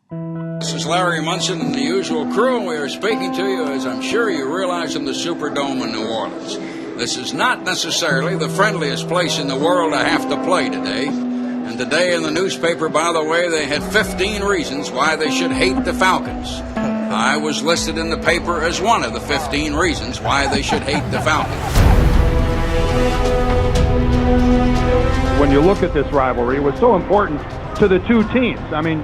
This is Larry Munson and the usual crew, and we are speaking to you, as I'm sure you realize, in the Superdome in New Orleans. This is not necessarily the friendliest place in the world to have to play today. And today in the newspaper, by the way, they had 15 reasons why they should hate the Falcons. I was listed in the paper as one of the 15 reasons why they should hate the Falcons. When you look at this rivalry, it was so important to the two teams. I mean,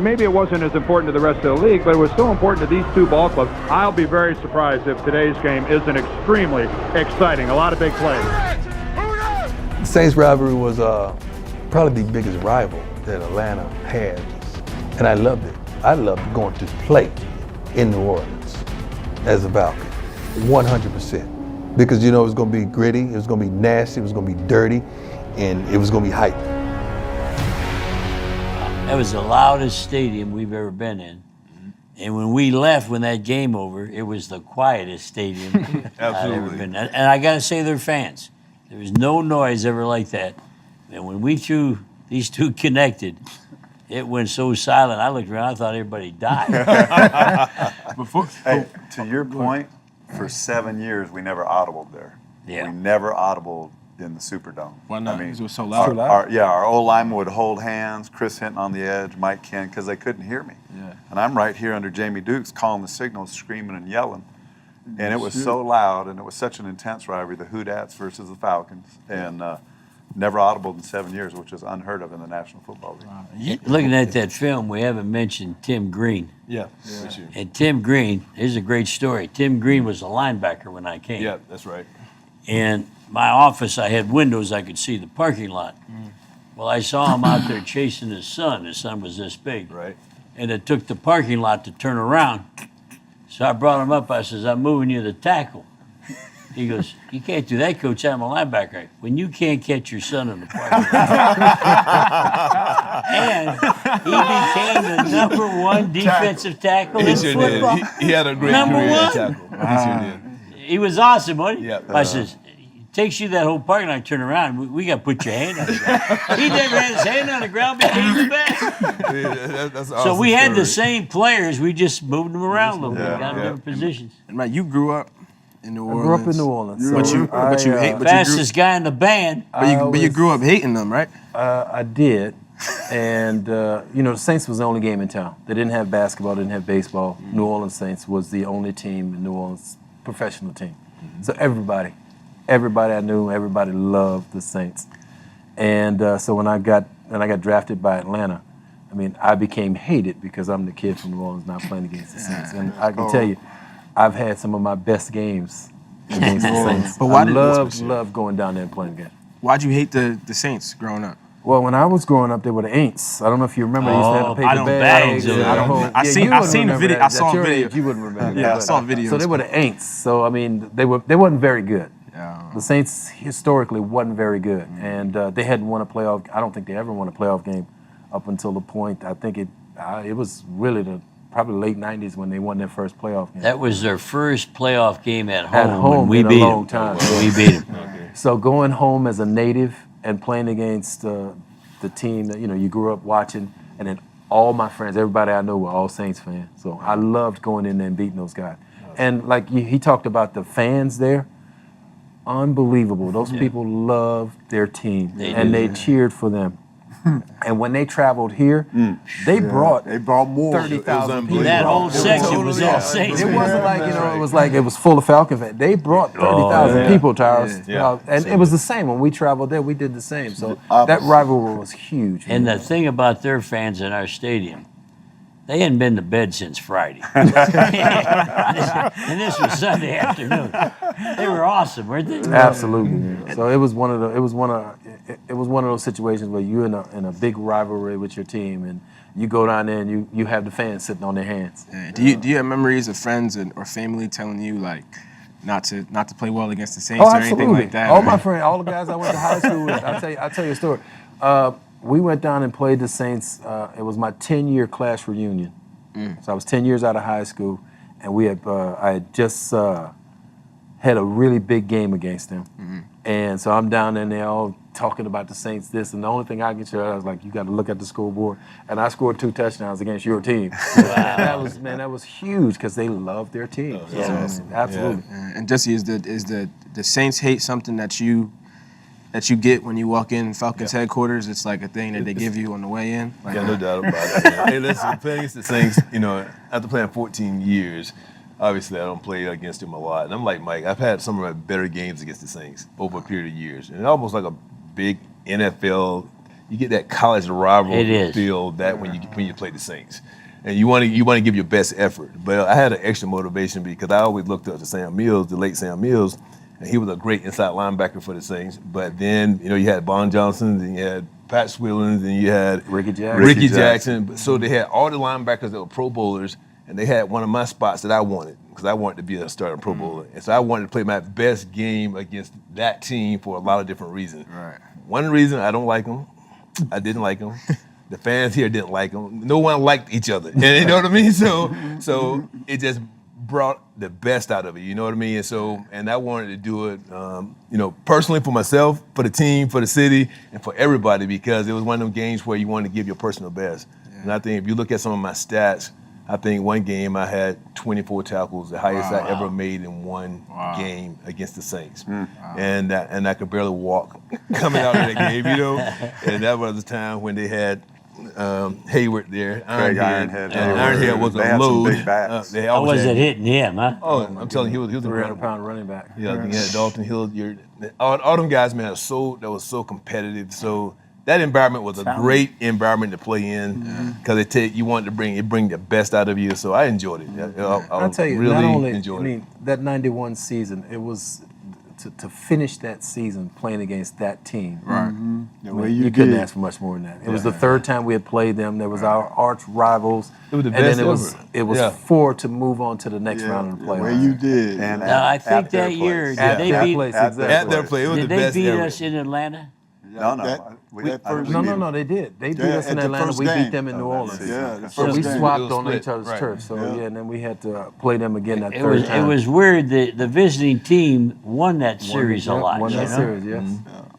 maybe it wasn't as important to the rest of the league, but it was so important to these two ball clubs. I'll be very surprised if today's game isn't extremely exciting. A lot of big plays. The Saints rivalry was probably the biggest rival that Atlanta had, and I loved it. I loved going to play in New Orleans as a Falcon, 100%. Because, you know, it was going to be gritty, it was going to be nasty, it was going to be dirty, and it was going to be hype. That was the loudest stadium we've ever been in. And when we left, when that game over, it was the quietest stadium I've ever been in. And I got to say, they're fans. There was no noise ever like that. And when these two connected, it went so silent, I looked around, I thought everybody died. Hey, to your point, for 7 years, we never audibled there. Yeah. We never audibled in the Superdome. Why not? I mean, Because it was so loud. Our old linemen would hold hands, Chris Hinton on the edge, Mike Ken, because they couldn't hear me. Yeah. And I'm right here under Jamie Dukes calling the signals, screaming and yelling. And it was so loud, and it was such an intense rivalry, the Hoodats versus the Falcons. And never audibled in 7 years, which is unheard of in the National Football League. Looking at that film, we haven't mentioned Tim Green. Yeah. And Tim Green, here's a great story. Tim Green was a linebacker when I came. Yeah, that's right. And my office, I had windows, I could see the parking lot. Well, I saw him out there chasing his son. His son was this big. Right. And it took the parking lot to turn around. So I brought him up. I says, I'm moving you to tackle. He goes, you can't do that, Coach. I'm a linebacker. When you can't catch your son in the parking lot. And he became the #1 defensive tackle in football. He had a great Number career one. at tackle. He sure did. He was awesome, wasn't he? Yeah. I says, it takes you that whole parking lot to turn around. We got to put your hand on the ground. He never had his hand on the ground, became the best. Yeah, that's awesome. So we had the story. same players. We just moved them around a little bit, got them in different positions. And man, you grew up in New Orleans. I grew up in New Orleans. But you hate. Fastest guy in the band. But you grew up hating them, right? I did. And, you know, the Saints was the only game in town. They didn't have basketball, didn't have baseball. New Orleans Saints was the only team in New Orleans, professional team. So everybody I knew, everybody loved the Saints. And so when I got drafted by Atlanta, I mean, I became hated because I'm the kid from New Orleans not playing against the Saints. And I can tell you, I've had some of my best games against the Saints. But why I did love going down there and playing again. Why'd you hate the Saints growing up? Well, when I was growing up, they were the Aints. I don't know if you remember. They used to have the paper I don't bags. bags. I seen the video. I saw a video. You wouldn't remember. Yeah, I saw videos. So they were the Aints. So I mean, they wasn't very good. Yeah. The Saints historically wasn't very good, and they hadn't won a playoff. I don't think they ever won a playoff game up until the point. I think it was really probably late '90s when they won their first playoff game. That was their first playoff game at home. At home when we in beat a long them. time. We beat them. So going home as a native and playing against the team that you grew up watching, and then all my friends, everybody I know were all Saints fans. So I loved going in there and beating those guys. And like he talked about the fans there, unbelievable. Those people loved their team, they cheered for them. And when they traveled here, they brought more. 30,000 people. That whole section was all Saints. It wasn't like it was full of Falcon fans. They brought 30,000 people to ours. And it was the same. When we traveled there, we did the same. So that rivalry was huge. And the thing about their fans in our stadium, they hadn't been to bed since Friday. And this was Sunday afternoon. They were awesome, weren't they? Absolutely. So it was one of those situations where you're in a big rivalry with your team, and you go down there and you have the fans sitting on their hands. Yeah. Do you have memories of friends or family telling you like not to play well against the Saints or anything like that? All my friends, all the guys I went to high school with. I'll tell you a story. We went down and played the Saints. It was my 10-year class reunion. So I was 10 years out of high school, and I had just had a really big game against them. And so I'm down there and they're all talking about the Saints this, and the only thing I can share, I was like, you got to look at the scoreboard. And I scored 2 touchdowns against your team. That was huge because they love their team. Absolutely. And Jesse, is the Saints hate something that you get when you walk in Falcons headquarters? It's like a thing that they give you on the way in? Like, no doubt about it. Hey, listen, playing against the Saints, after playing 14 years, obviously I don't play against them a lot. And I'm like Mike, I've had some of my better games against the Saints over a period of years. And it's almost like a big NFL, you get that college rivalry feel that when you play the Saints. And you want to give your best effort. But I had an extra motivation because I always looked up to Sam Mills, the late Sam Mills, and he was a great inside linebacker for the Saints. But then, you had Von Johnson, then you had Pat Swillens, and you had Ricky Jackson. Ricky Jackson. So they had all the linebackers that were Pro Bowlers, and they had one of my spots that I wanted because I wanted to be a starting Pro Bowler. And so I wanted to play my best game against that team for a lot of different reasons. Right. One reason, I don't like them. I didn't like them. The fans here didn't like them. No one liked each other. And you know what I mean? So it just brought the best out of it. You know what I mean? And I wanted to do it, personally for myself, for the team, for the city, and for everybody because it was one of them games where you wanted to give your personal best. Yeah. And I think if you look at some of my stats, I think one game I had 24 tackles, the highest I ever made in one game against the Saints. And I could barely walk coming out of that game, And that was the time when they had Hayward there, Ironhead. Ironhead was a load. Big bats. How was it hitting him, huh? Oh, I'm telling you, he was a 300-pound running back. Yeah, Dalton Hill. All them guys, man, that was so competitive. So that environment was a great environment to play in because you wanted to bring the best out of you. So I enjoyed it. I'll tell you, really not only, enjoyed it. That 91 season, it was to finish that season playing against that team. Right. The way you couldn't ask for much more than that. It was the third time we had played them. There was our arch rivals. It was the and best then it was 4 to move on to the next round of the playoffs. The way you did. And Now, I think that year, At did their they place, beat, exactly. At their play, it was did the they best beat ever. us in Atlanta? No. No, they did. They beat us in at the Atlanta. first We game. beat them in New Orleans. Yeah, the So first we game. swapped It was on split, each other's right. turf. So and then we had to play them again that It third was time. it was weird that the visiting team won that series a lot. Won you that know? series, yes.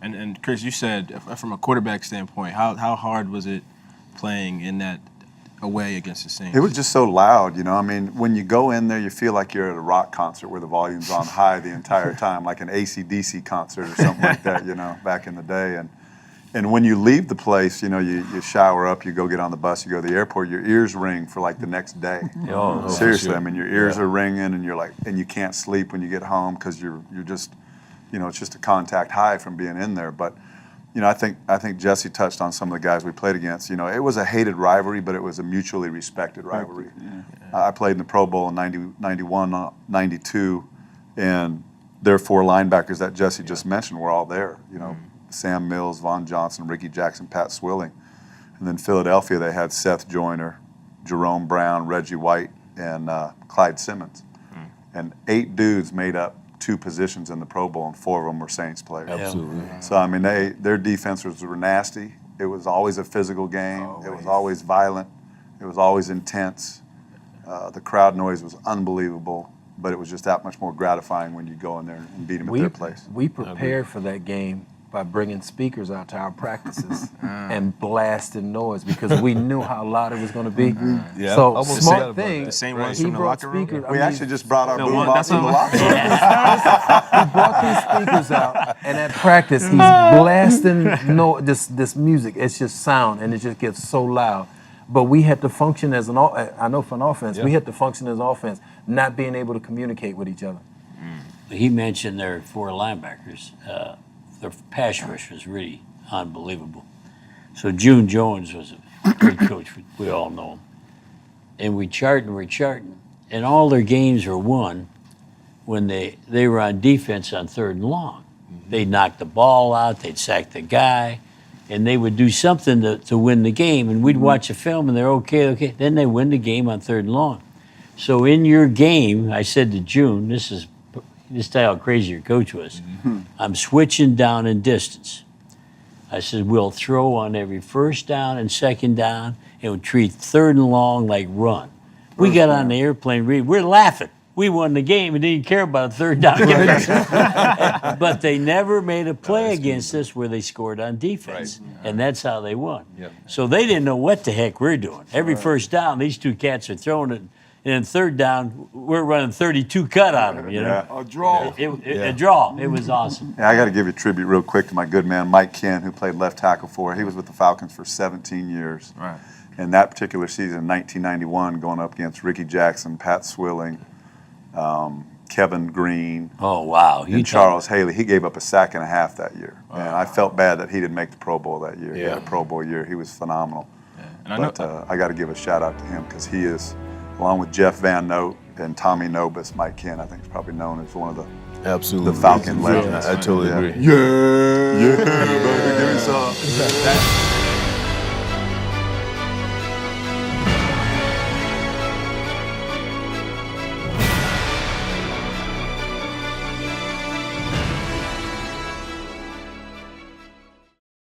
And Chris, you said from a quarterback standpoint, how hard was it playing in that away against the Saints? It was just so loud, I mean, when you go in there, you feel like you're at a rock concert where the volume's on high the entire time, like an AC/DC concert or something like that, back in the day. And when you leave the place, you shower up, you go get on the bus, you go to the airport, your ears ring for like the next day. Seriously, sure. I mean, your ears are ringing, and you're like, and you can't sleep when you get home because you're just, it's just a contact high from being in there. But, I think Jesse touched on some of the guys we played against. It was a hated rivalry, but it was a mutually respected rivalry. I played in the Pro Bowl in 91, 92, and their 4 linebackers that Jesse just mentioned were all there. Sam Mills, Von Johnson, Ricky Jackson, Pat Swilling. And then Philadelphia, they had Seth Joyner, Jerome Brown, Reggie White, and Clyde Simmons. And 8 dudes made up 2 positions in the Pro Bowl, and 4 of them were Saints players. Absolutely. So, I mean, their defenses were nasty. It was always a physical game. It was always violent. It was always intense. The crowd noise was unbelievable, but it was just that much more gratifying when you go in there and beat them at their place. We prepared for that game by bringing speakers out to our practices and blasting noise because we knew how loud it was going to be. Yeah, So almost smart forgot about thing, that. The same right, ones he from the brought locker room? speakers. We actually just brought our boom that's box in the what- locker room. He brought these speakers out, and at practice he's blasting this music. It's just sound, and it just gets so loud. But we had to function as I know for an offense, we had to function as an offense, not being able to communicate with each other. He mentioned their 4 linebackers. Their pass rush was really unbelievable. So June Jones was a great coach. We all know him. And we're charting. And all their games were won when they were on defense on 3rd and long. They'd knock the ball out, they'd sack the guy, and they would do something to win the game. And we'd watch a film and they're okay. Then they win the game on 3rd and long. So in your game, I said to June, this is how crazy your coach was. I'm switching down in distance. I said, we'll throw on every 1st down and 2nd down, and we'll treat 3rd and long like run. We got on the airplane, we're laughing. we won the game and didn't care about a third down conversion. But they never made a play against us where they scored on defense. And that's how they won. Yep. So they didn't know what the heck we're doing. Every first down, these two cats are throwing it. And then third down, we're running 32 cut on them, you know. Yeah. A draw. A draw. It was awesome. Yeah, I got to give you a tribute real quick to my good man Mike Ken, who played left tackle for. He was with the Falcons for 17 years. Right. And that particular season, in 1991, going up against Ricky Jackson, Pat Swilling, Kevin Green, Oh, wow. and Charles Haley, he gave up a sack and a half that year. And I felt bad that he didn't make the Pro Bowl that year. He had a Pro Bowl year. He was phenomenal. And But I got to give a shout out to him because he is, along with Jeff Van Note and Tommy Nobis, Mike Ken, I think is probably known as one of the Absolutely. Falcon legends. I totally agree. Yeah, baby, give me some.